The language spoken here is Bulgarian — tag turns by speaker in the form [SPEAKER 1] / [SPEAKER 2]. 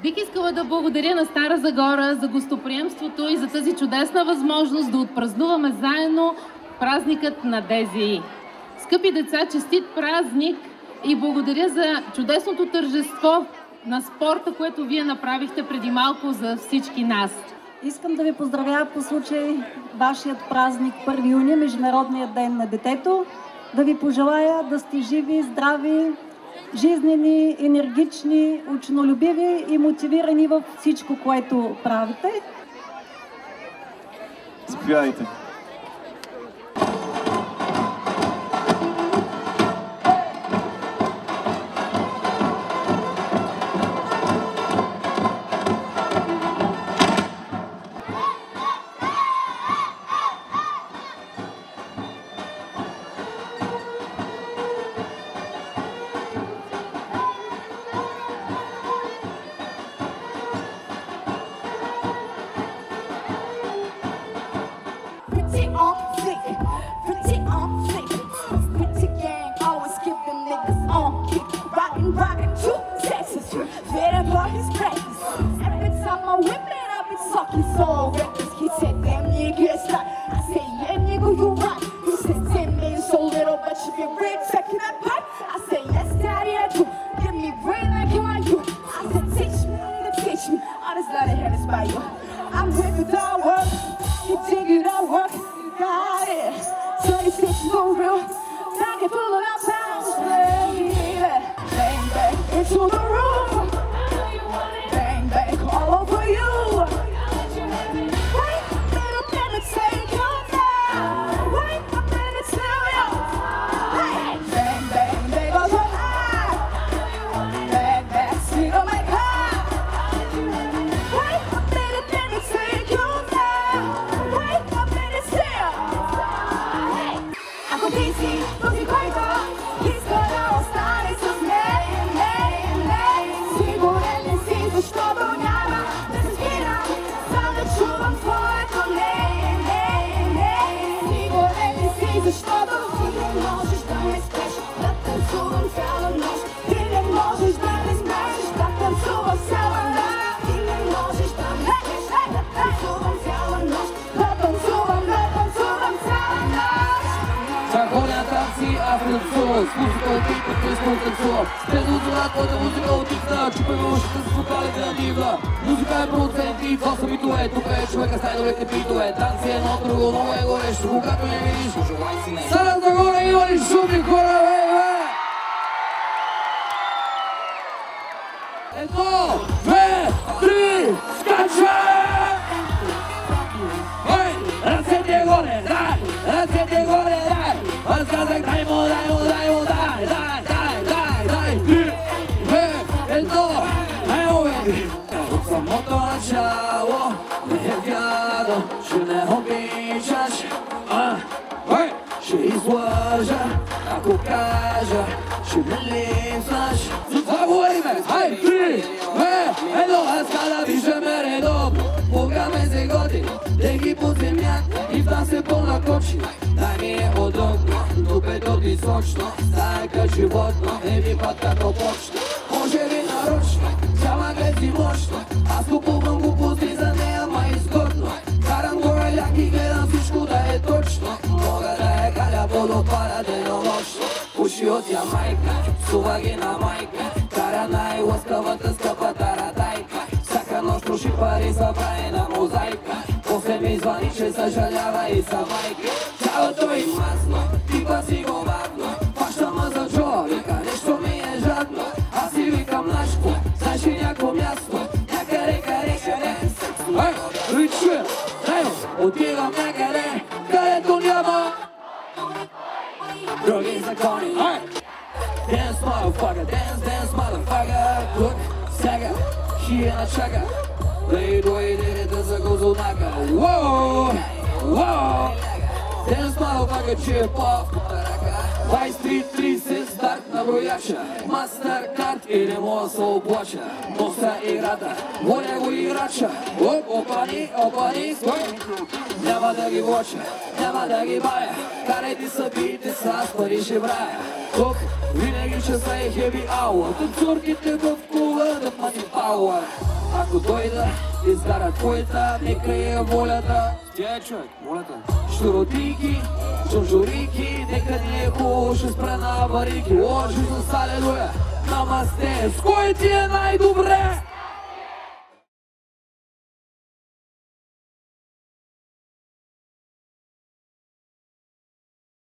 [SPEAKER 1] Бих искала да благодаря на Стара Загора за гостоприемството и за тази чудесна възможност да отпразнуваме заедно празникът на ДЗИ. Скъпи деца, честит празник и благодаря за чудесното тържество на спорта, което вие направихте преди малко за всички нас.
[SPEAKER 2] Искам да ви поздравя по случай вашият празник 1 юни, Международният ден на детето. Да ви пожелая да сте живи, здрави, жизнени, енергични, ученолюбиви и мотивирани във всичко, което правите.
[SPEAKER 3] Заповядайте.
[SPEAKER 4] Винаги ще са е хеви ауа, танцорките в кола да пати пауа.
[SPEAKER 3] Браво! Ако дойда, изгара твоята, нека е волята. Тя е човек, волята. Шуротики, чунжурики, нека ни е хубаво, ще спре на аварики. О, Жизус, алелуя, намасте, с кой ти е най-добре?